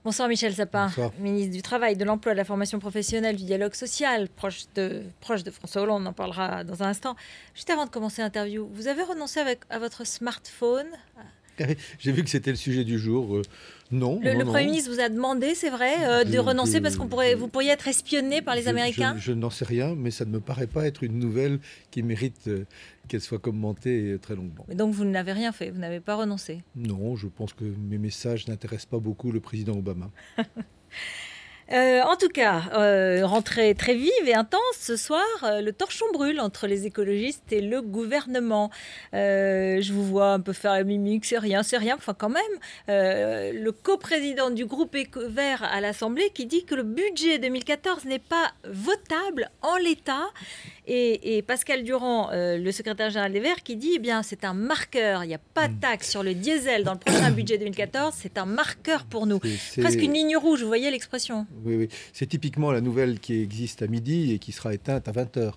Bonsoir Michel Sapin, Bonsoir. ministre du Travail, de l'Emploi, de la Formation professionnelle, du dialogue social, proche de François Hollande, on en parlera dans un instant. Juste avant de commencer l'interview, vous avez renoncé à votre smartphone? J'ai vu que c'était le sujet du jour. Non, Le non. Premier ministre vous a demandé, c'est vrai, de renoncer parce vous pourriez être espionné par les Américains? Je n'en sais rien, mais ça ne me paraît pas être une nouvelle qui mérite qu'elle soit commentée très longuement. Mais donc vous n'avez rien fait, vous n'avez pas renoncé? Non, je pense que mes messages n'intéressent pas beaucoup le président Obama. En tout cas, rentrée très vive et intense ce soir, le torchon brûle entre les écologistes et le gouvernement. Je vous vois un peu faire la mimique, c'est rien, enfin quand même. Le coprésident du groupe Éco-Vert à l'Assemblée qui dit que le budget 2014 n'est pas votable en l'état. Et Pascal Durand, le secrétaire général des Verts, qui dit eh bien c'est un marqueur, il n'y a pas de taxe sur le diesel dans le prochain budget 2014, c'est un marqueur pour nous. Presque une ligne rouge, vous voyez l'expression? Oui. C'est typiquement la nouvelle qui existe à midi et qui sera éteinte à 20h.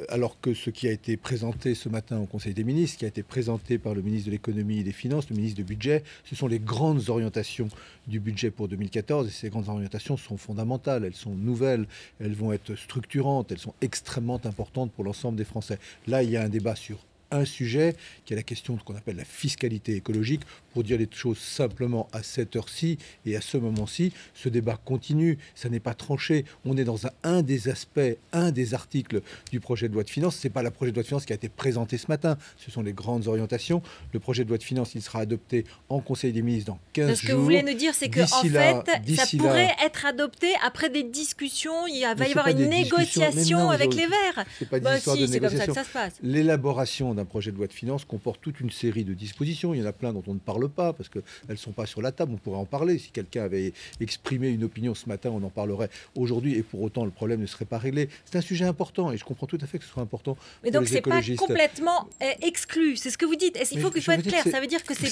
Alors que ce qui a été présenté ce matin au Conseil des ministres, qui a été présenté par le ministre de l'économie et des finances, le ministre du budget, ce sont les grandes orientations du budget pour 2014. Et ces grandes orientations sont fondamentales, elles sont nouvelles, elles vont être structurantes, elles sont extrêmement importantes pour l'ensemble des Français. Là, il y a un débat sur un sujet qui est la question de ce qu'on appelle la fiscalité écologique. Pour dire les choses simplement, à cette heure-ci et à ce moment-ci, ce débat continue, ça n'est pas tranché. On est dans un des aspects, un des articles du projet de loi de finances. Ce n'est pas le projet de loi de finances qui a été présenté ce matin, ce sont les grandes orientations. Le projet de loi de finances, il sera adopté en Conseil des ministres dans 15 jours. Ce que vous voulez nous dire, c'est qu'en fait, ça pourrait être adopté après des discussions, il va y avoir une négociation avec les Verts. C'est pas des histoires de c'est comme ça négociation. que ça se passe. L'élaboration d'un projet de loi de finances comporte toute une série de dispositions. Il y en a plein dont on ne parle pas parce qu'elles ne sont pas sur la table. On pourrait en parler. Si quelqu'un avait exprimé une opinion ce matin, on en parlerait aujourd'hui et pour autant le problème ne serait pas réglé. C'est un sujet important et je comprends tout à fait que ce soit important. Mais donc c'est pas complètement exclu. C'est ce que vous dites. Il faut être clair. Ça veut dire que c'est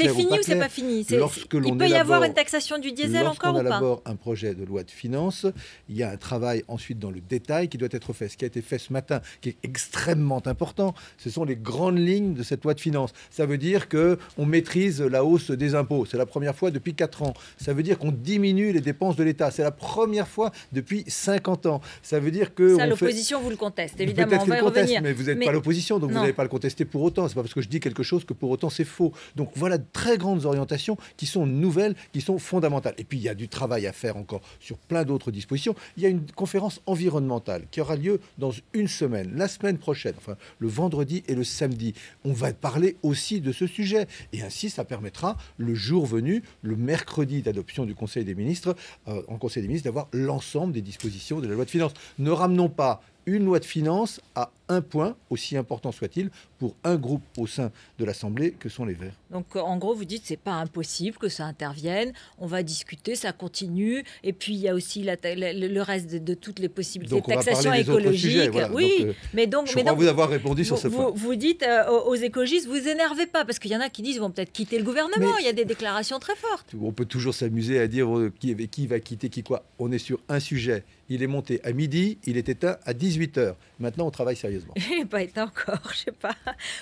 fini ou c'est pas fini? Il peut y avoir une taxation du diesel encore ou pas? Lorsqu'on élabore un projet de loi de finances, il y a un travail ensuite dans le détail qui doit être fait. Ce qui a été fait ce matin, qui est extrêmement important, ce sont les grandes lignes de cette loi de finances. Ça veut dire qu'on maîtrise la hausse des impôts. C'est la première fois depuis 4 ans. Ça veut dire qu'on diminue les dépenses de l'État. C'est la première fois depuis 50 ans. Ça veut dire que... Ça, l'opposition vous le conteste, évidemment. Peut-être on va y revenir. Mais vous n'êtes pas l'opposition, donc vous n'allez pas le contester pour autant. C'est pas parce que je dis quelque chose que pour autant c'est faux. Donc voilà de très grandes orientations qui sont nouvelles, qui sont fondamentales. Et puis il y a du travail à faire encore sur plein d'autres dispositions. Il y a une conférence environnementale qui aura lieu dans une semaine, la semaine prochaine, enfin le vendredi et le samedi. On va parler aussi de ce sujet. Et ainsi, ça permettra, le jour venu, le mercredi d'adoption du Conseil des ministres, en Conseil des ministres, d'avoir l'ensemble des dispositions de la loi de finances. Ne ramenons pas une loi de finances à un point, aussi important soit-il, pour un groupe au sein de l'Assemblée que sont les Verts. Donc en gros, vous dites c'est pas impossible que ça intervienne, on va discuter, ça continue, et puis il y a aussi le reste de toutes les possibilités de taxation écologique. Sujets, voilà. Oui, donc, je crois vous avoir répondu sur ce point. Vous dites aux écologistes, vous énervez pas, parce qu'il y en a qui disent ils vont peut-être quitter le gouvernement, il y a des déclarations très fortes. On peut toujours s'amuser à dire qui va quitter qui quoi. On est sur un sujet. Il est monté à midi, il est éteint à 18h. Maintenant, on travaille sérieusement. Il n'est pas éteint encore, je sais pas.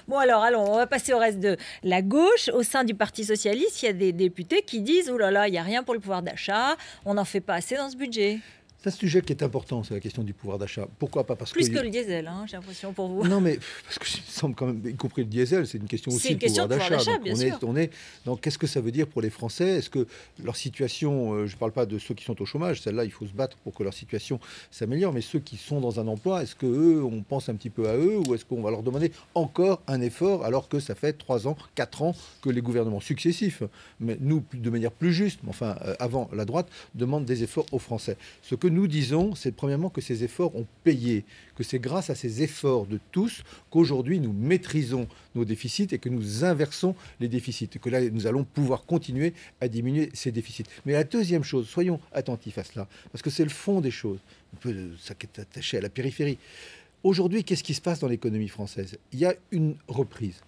Bon alors, allons, on va passer au reste de la gauche. Au sein du Parti Socialiste, il y a des députés qui disent « Oh là là, il n'y a rien pour le pouvoir d'achat, on n'en fait pas assez dans ce budget ». C'est un sujet qui est important, c'est la question du pouvoir d'achat. Pourquoi pas? Plus que le diesel, hein, j'ai l'impression pour vous. Non, mais parce que il me semble quand même, y compris le diesel, c'est une question aussi de pouvoir d'achat. Donc, qu'est-ce que ça veut dire pour les Français? Est-ce que leur situation, je ne parle pas de ceux qui sont au chômage, celle-là, il faut se battre pour que leur situation s'améliore, mais ceux qui sont dans un emploi, est-ce qu'eux, on pense un petit peu à eux, ou est-ce qu'on va leur demander encore un effort, alors que ça fait 3 ans, 4 ans que les gouvernements successifs, mais nous, de manière plus juste, mais enfin, avant la droite, demandent des efforts aux Français. Ce que nous disons, c'est premièrement que ces efforts ont payé, que c'est grâce à ces efforts de tous qu'aujourd'hui nous maîtrisons nos déficits et que nous inversons les déficits, et que là nous allons pouvoir continuer à diminuer ces déficits. Mais la deuxième chose, soyons attentifs à cela, parce que c'est le fond des choses, on peut s'attacher à la périphérie. Aujourd'hui, qu'est-ce qui se passe dans l'économie française? Il y a une reprise.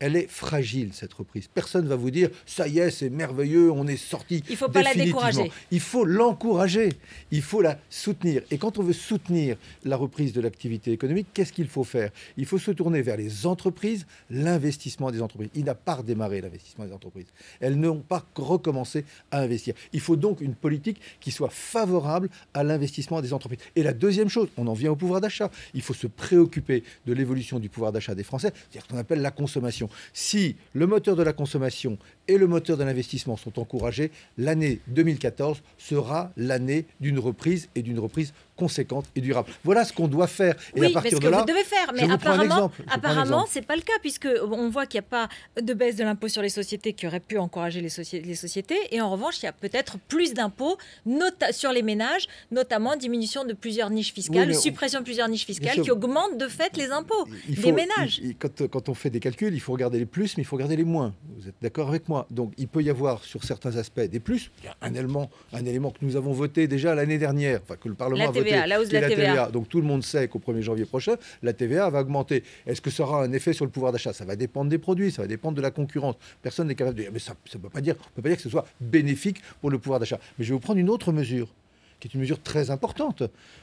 elle est fragile, cette reprise. Personne ne va vous dire, ça y est, c'est merveilleux, on est sorti. Il ne faut pas la décourager. Il faut l'encourager, il faut la soutenir. Et quand on veut soutenir la reprise de l'activité économique, qu'est-ce qu'il faut faire? Il faut se tourner vers les entreprises, l'investissement des entreprises. Il n'a pas redémarré l'investissement des entreprises. Elles n'ont pas recommencé à investir. Il faut donc une politique qui soit favorable à l'investissement des entreprises. Et la deuxième chose, on en vient au pouvoir d'achat. Il faut se préoccuper de l'évolution du pouvoir d'achat des Français, c'est-à-dire ce qu'on appelle la consommation. Si le moteur de la consommation et le moteur de l'investissement sont encouragés, l'année 2014 sera l'année d'une reprise et d'une reprise conséquente et durable. Voilà ce qu'on doit faire. Et à partir de là, vous devez faire. Mais apparemment, c'est pas le cas, puisque on voit qu'il n'y a pas de baisse de l'impôt sur les sociétés qui aurait pu encourager les sociétés. Et en revanche, il y a peut-être plus d'impôts sur les ménages, notamment diminution de plusieurs niches fiscales, suppression de plusieurs niches fiscales qui augmentent de fait les impôts des ménages. Quand on fait des calculs, il faut regarder les plus, mais il faut regarder les moins. Vous êtes d'accord avec moi? Donc il peut y avoir sur certains aspects des plus. Il y a un élément que nous avons voté déjà l'année dernière, enfin que le Parlement a voté. La hausse de la TVA. Donc tout le monde sait qu'au 1er janvier prochain, la TVA va augmenter. Est-ce que ça aura un effet sur le pouvoir d'achat? Ça va dépendre des produits, ça va dépendre de la concurrence. Personne n'est capable de dire, mais ça ne peut pas dire que ce soit bénéfique pour le pouvoir d'achat. Mais je vais vous prendre une autre mesure, qui est une mesure très importante.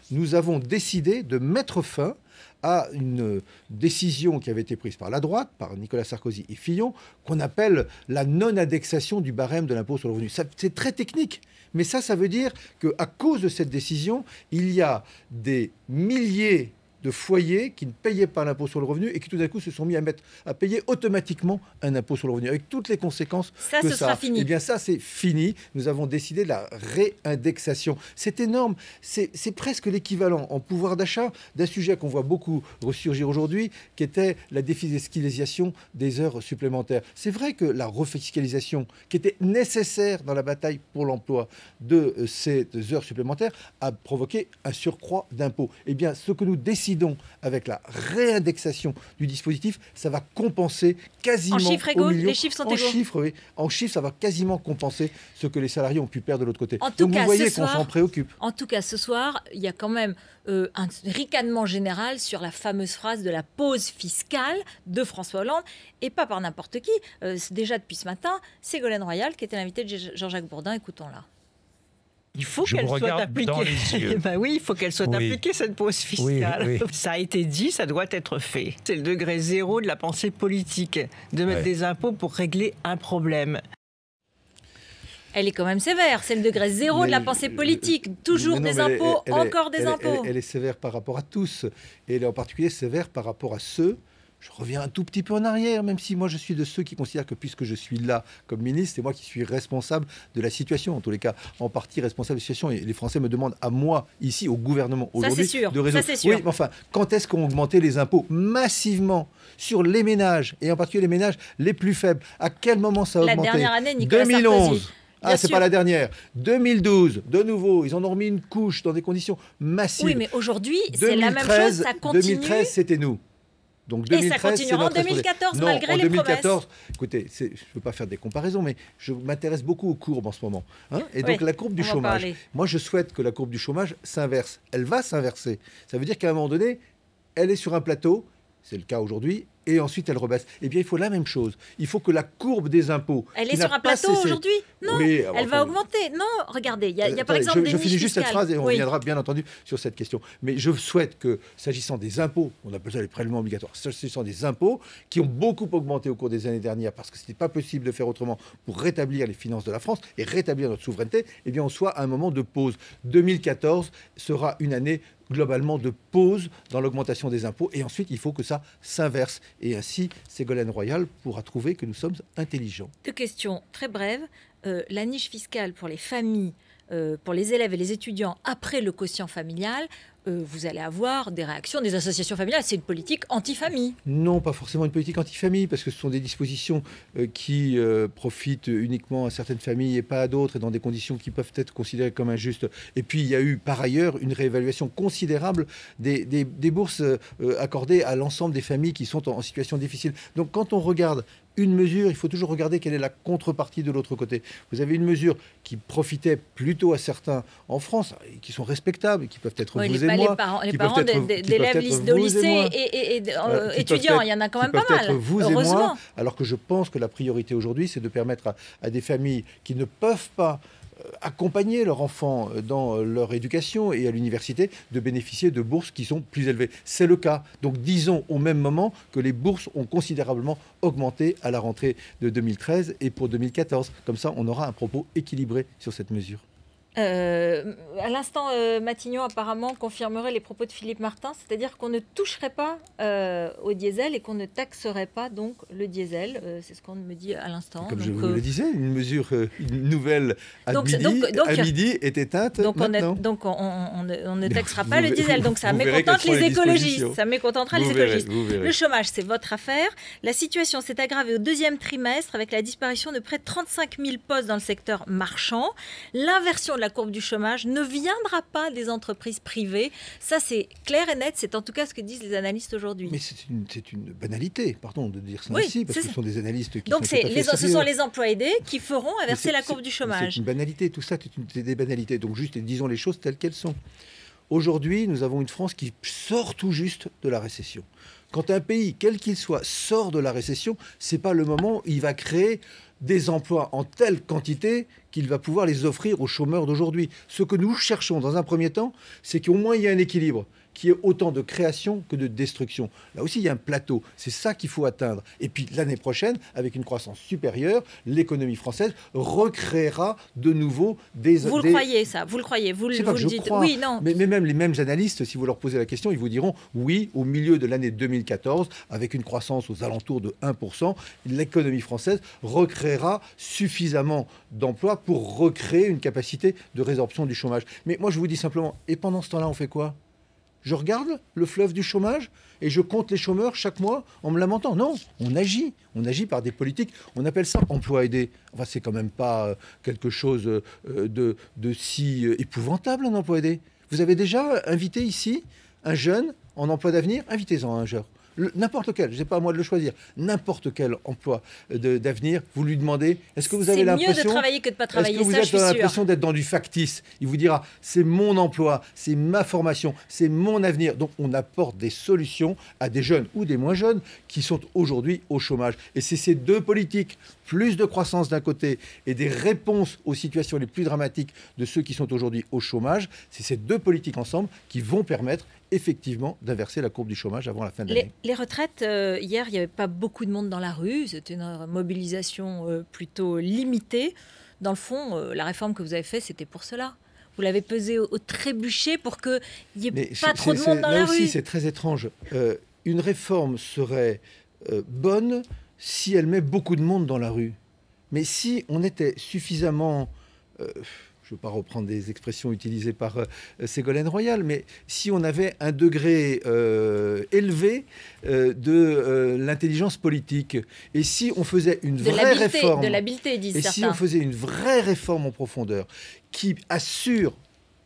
Nous avons décidé de mettre fin à une décision qui avait été prise par la droite, par Nicolas Sarkozy et Fillon, qu'on appelle la non-indexation du barème de l'impôt sur le revenu. C'est très technique, mais ça veut dire qu'à cause de cette décision, il y a des milliers de foyers qui ne payaient pas l'impôt sur le revenu et qui tout d'un coup se sont mis à payer automatiquement un impôt sur le revenu, avec toutes les conséquences que ça a. Sera fini. Eh bien ça, c'est fini. Nous avons décidé de la réindexation. C'est énorme. C'est presque l'équivalent en pouvoir d'achat d'un sujet qu'on voit beaucoup ressurgir aujourd'hui, qui était la défiscalisation des heures supplémentaires. C'est vrai que la refiscalisation, qui était nécessaire dans la bataille pour l'emploi de ces heures supplémentaires, a provoqué un surcroît d'impôts. Eh bien, ce que nous décidons avec la réindexation du dispositif, ça va compenser quasiment. En chiffres égaux, les chiffres sont égaux. En chiffres, ça va quasiment compenser ce que les salariés ont pu perdre de l'autre côté. Donc vous voyez qu'on s'en préoccupe. En tout cas, ce soir, il y a quand même un ricanement général sur la fameuse phrase de la pause fiscale de François Hollande, et pas par n'importe qui. Déjà depuis ce matin, Ségolène Royal, qui était l'invitée de Jean-Jacques Bourdin. Écoutons-la. Il faut qu'elle soit appliquée. Ben oui, il faut qu'elle soit appliquée, cette pause fiscale. Oui. Ça a été dit, ça doit être fait. C'est le degré zéro de la pensée politique, de mettre des impôts pour régler un problème. Elle est quand même sévère, c'est le degré zéro de la pensée politique. Toujours des impôts, encore des impôts. Elle est sévère par rapport à tous, et elle est en particulier sévère par rapport à ceux. Je reviens un tout petit peu en arrière, même si moi je suis de ceux qui considèrent que puisque je suis là comme ministre, c'est moi qui suis responsable de la situation, en tous les cas en partie responsable de la situation. Et les Français me demandent à moi, ici, au gouvernement, aujourd'hui, de résoudre. Ça, c'est sûr. Oui, mais enfin, quand est-ce qu'on augmentait les impôts massivement sur les ménages, et en particulier les ménages les plus faibles? À quel moment ça a augmenté? La dernière année, Nicolas 2011. Sarkozy. C'est pas la dernière. 2012, de nouveau, ils en ont remis une couche dans des conditions massives. Oui, mais aujourd'hui, c'est la même chose, ça continue. 2013, c'était nous. Donc 2013, et ça continuera en 2014, malgré les promesses. 2014, écoutez, je ne veux pas faire des comparaisons, mais je m'intéresse beaucoup aux courbes en ce moment. Et donc la courbe du chômage, moi je souhaite que la courbe du chômage s'inverse. Elle va s'inverser. Ça veut dire qu'à un moment donné, elle est sur un plateau, c'est le cas aujourd'hui, et ensuite elle rebaisse. Eh bien, il faut la même chose. Il faut que la courbe des impôts... Elle est sur un plateau aujourd'hui? Non, oui, elle va augmenter. Non, regardez, il y a par exemple des niches fiscales. Je finis juste cette phrase et on reviendra bien entendu sur cette question. Mais je souhaite que, s'agissant des impôts, on appelle ça les prélèvements obligatoires, s'agissant des impôts qui ont beaucoup augmenté au cours des années dernières parce que ce n'était pas possible de faire autrement pour rétablir les finances de la France et rétablir notre souveraineté, eh bien, on soit à un moment de pause. 2014 sera une année globalement de pause dans l'augmentation des impôts. Et ensuite, il faut que ça s'inverse. Et ainsi, Ségolène Royal pourra trouver que nous sommes intelligents. Deux questions très brèves. La niche fiscale pour les familles, pour les élèves et les étudiants après le quotient familial, vous allez avoir des réactions des associations familiales. C'est une politique anti-famille. Non, pas forcément une politique anti-famille, parce que ce sont des dispositions qui profitent uniquement à certaines familles et pas à d'autres, et dans des conditions qui peuvent être considérées comme injustes. Et puis, il y a eu par ailleurs une réévaluation considérable des bourses accordées à l'ensemble des familles qui sont en situation difficile. Donc, quand on regarde une mesure, il faut toujours regarder quelle est la contrepartie de l'autre côté. Vous avez une mesure qui profitait plutôt à certains en France, et qui sont respectables, et qui peuvent être vous et moi. Les parents d'élèves de lycée et étudiants, il y en a quand même pas mal, vous et moi, alors que je pense que la priorité aujourd'hui, c'est de permettre à des familles qui ne peuvent pas accompagner leurs enfants dans leur éducation et à l'université de bénéficier de bourses qui sont plus élevées. C'est le cas. Donc disons au même moment que les bourses ont considérablement augmenté à la rentrée de 2013 et pour 2014. Comme ça, on aura un propos équilibré sur cette mesure. À l'instant, Matignon apparemment confirmerait les propos de Philippe Martin, c'est-à-dire qu'on ne toucherait pas au diesel et qu'on ne taxerait pas donc le diesel. C'est ce qu'on me dit à l'instant. Comme je vous le disais, une mesure, une nouvelle à midi est éteinte maintenant. Donc on ne taxera pas le diesel. Donc ça mécontente les écologistes. Ça mécontentera les écologistes. Le chômage, c'est votre affaire. La situation s'est aggravée au deuxième trimestre avec la disparition de près de 35 000 postes dans le secteur marchand. L'inversion de la courbe du chômage ne viendra pas des entreprises privées. Ça, c'est clair et net. C'est en tout cas ce que disent les analystes aujourd'hui. Mais c'est une banalité, pardon, de dire ça ainsi, parce que ce sont des analystes qui donc sont tout à fait ce sont les emplois aidés qui feront inverser la courbe du chômage. C'est une banalité, tout ça, c'est des banalités. Donc juste, disons les choses telles qu'elles sont. Aujourd'hui, nous avons une France qui sort tout juste de la récession. Quand un pays, quel qu'il soit, sort de la récession, c'est pas le moment où il va créer des emplois en telle quantité qu'il va pouvoir les offrir aux chômeurs d'aujourd'hui. Ce que nous cherchons dans un premier temps, c'est qu'au moins il y ait un équilibre, qu'il y ait autant de création que de destruction. Là aussi, il y a un plateau. C'est ça qu'il faut atteindre. Et puis l'année prochaine, avec une croissance supérieure, l'économie française recréera de nouveau des... Vous le croyez, ça? Vous le croyez? Vous le dites? Crois. Oui, non. Mais même les mêmes analystes, si vous leur posez la question, ils vous diront oui, au milieu de l'année 2014, avec une croissance aux alentours de 1%, l'économie française recréera suffisamment d'emplois pour recréer une capacité de résorption du chômage. Mais moi, je vous dis simplement, et pendant ce temps-là, on fait quoi? Je regarde le fleuve du chômage et je compte les chômeurs chaque mois en me lamentant. Non, on agit par des politiques. On appelle ça emploi aidé. Enfin, c'est quand même pas quelque chose de si épouvantable, un emploi aidé. Vous avez déjà invité ici un jeune en emploi d'avenir? Invitez-en un jeune. N'importe lequel, je n'ai pas à moi de le choisir, n'importe quel emploi d'avenir, vous lui demandez, est-ce que vous avez l'impression... C'est mieux de travailler que de ne pas travailler, est-ce que vous êtes dans l'impression d'être dans du factice? Il vous dira, c'est mon emploi, c'est ma formation, c'est mon avenir. Donc on apporte des solutions à des jeunes ou des moins jeunes qui sont aujourd'hui au chômage. Et c'est ces deux politiques, plus de croissance d'un côté et des réponses aux situations les plus dramatiques de ceux qui sont aujourd'hui au chômage, c'est ces deux politiques ensemble qui vont permettre effectivement d'inverser la courbe du chômage avant la fin de l'année. Les retraites, hier, il n'y avait pas beaucoup de monde dans la rue. C'était une mobilisation plutôt limitée. Dans le fond, la réforme que vous avez faite, c'était pour cela. Vous l'avez pesée au trébuchet pour qu'il n'y ait pas trop de monde dans la rue. Là aussi, c'est très étrange. Une réforme serait bonne si elle met beaucoup de monde dans la rue. Mais si on était suffisamment... je ne veux pas reprendre des expressions utilisées par Ségolène Royal, mais si on avait un degré élevé de l'intelligence politique, et si on faisait une vraie réforme... De l'habileté, disent certains. Et si on faisait une vraie réforme en profondeur, qui assure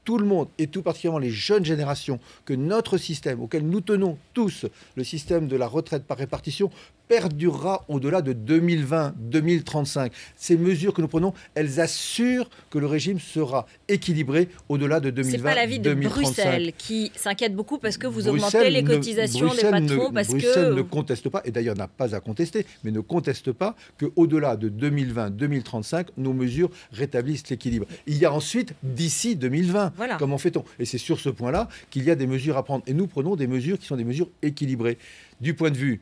tout le monde, et tout particulièrement les jeunes générations, que notre système, auquel nous tenons tous, le système de la retraite par répartition, perdurera au-delà de 2020-2035. Ces mesures que nous prenons, elles assurent que le régime sera équilibré au-delà de 2020-2035. C'est pas l'avis de Bruxelles qui s'inquiète beaucoup parce que vous augmentez les cotisations des patrons. Bruxelles ne conteste pas, et d'ailleurs n'a pas à contester, mais ne conteste pas qu'au-delà de 2020-2035, nos mesures rétablissent l'équilibre. Il y a ensuite, d'ici 2020, voilà. Comment fait-on? Et c'est sur ce point-là qu'il y a des mesures à prendre. Et nous prenons des mesures qui sont des mesures équilibrées. Du point de vue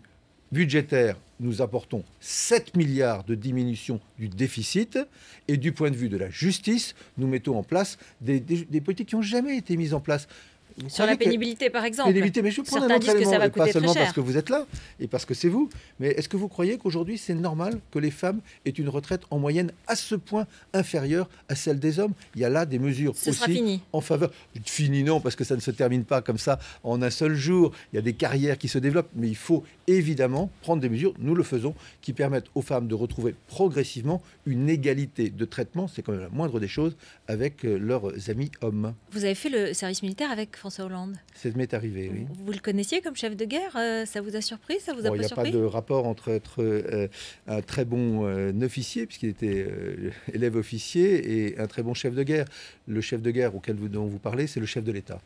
budgétaire, nous apportons 7 milliards de diminution du déficit. Et du point de vue de la justice, nous mettons en place des politiques qui n'ont jamais été mises en place. Sur la pénibilité, par exemple. Pénibilité, mais je prends un autre élément, pas seulement parce que vous êtes là et parce que c'est vous. Mais est-ce que vous croyez qu'aujourd'hui, c'est normal que les femmes aient une retraite en moyenne à ce point inférieure à celle des hommes? Il y a là des mesures aussi en faveur. Fini, non, parce que ça ne se termine pas comme ça en un seul jour. Il y a des carrières qui se développent, mais il faut évidemment prendre des mesures, nous le faisons, qui permettent aux femmes de retrouver progressivement une égalité de traitement, c'est quand même la moindre des choses, avec leurs amis hommes. Vous avez fait le service militaire avec François Hollande? Ça m'est arrivé, oui. Vous le connaissiez comme chef de guerre? Ça vous a surpris? Ça vous a pas surpris? Il n'y a pas de rapport entre être un très bon officier, puisqu'il était élève officier, et un très bon chef de guerre. Le chef de guerre dont vous parlez, c'est le chef de l'État.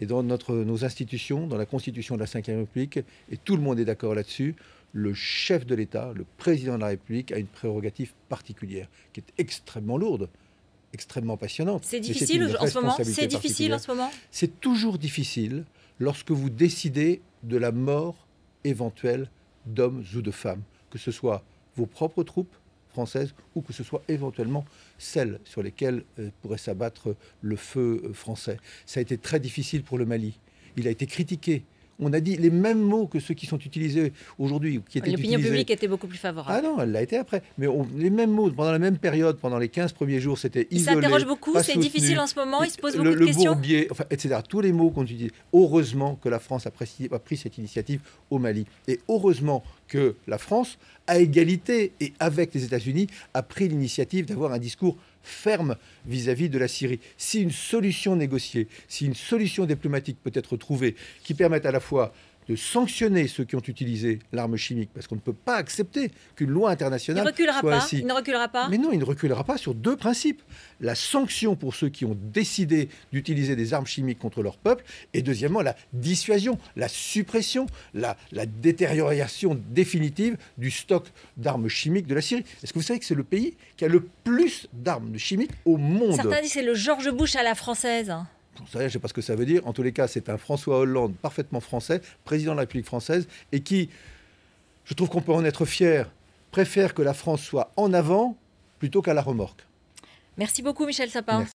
Et dans nos institutions, dans la Constitution de la Ve République, et tout le monde est d'accord là-dessus, le chef de l'État, le président de la République, a une prérogative particulière, qui est extrêmement lourde, extrêmement passionnante. C'est difficile en ce moment? C'est difficile en ce moment? C'est toujours difficile lorsque vous décidez de la mort éventuelle d'hommes ou de femmes, que ce soit vos propres troupes françaises ou que ce soit éventuellement celles sur lesquelles pourrait s'abattre le feu français. Ça a été très difficile pour le Mali. Il a été critiqué. On a dit les mêmes mots que ceux qui sont utilisés aujourd'hui. L'opinion publique était beaucoup plus favorable. Ah non, elle l'a été après. Mais les mêmes mots, pendant la même période, pendant les 15 premiers jours, c'était isolé. Il s'interroge beaucoup, c'est difficile en ce moment, il se pose beaucoup de questions. Le bourbier, enfin, etc. Tous les mots qu'on utilise. Heureusement que la France a pris cette initiative au Mali. Et heureusement que la France, à égalité et avec les États-Unis, a pris l'initiative d'avoir un discours ferme vis-à-vis de la Syrie. Si une solution négociée, si une solution diplomatique peut être trouvée qui permette à la fois de sanctionner ceux qui ont utilisé l'arme chimique, parce qu'on ne peut pas accepter qu'une loi internationale soit ainsi. Il ne reculera pas. Mais non, il ne reculera pas sur deux principes. La sanction pour ceux qui ont décidé d'utiliser des armes chimiques contre leur peuple, et deuxièmement, la dissuasion, la suppression, la détérioration définitive du stock d'armes chimiques de la Syrie. Est-ce que vous savez que c'est le pays qui a le plus d'armes chimiques au monde? Certains disent que c'est le George Bush à la française. Je ne sais pas ce que ça veut dire. En tous les cas, c'est un François Hollande parfaitement français, président de la République française, et qui, je trouve qu'on peut en être fier, préfère que la France soit en avant plutôt qu'à la remorque. Merci beaucoup, Michel Sapin. Merci.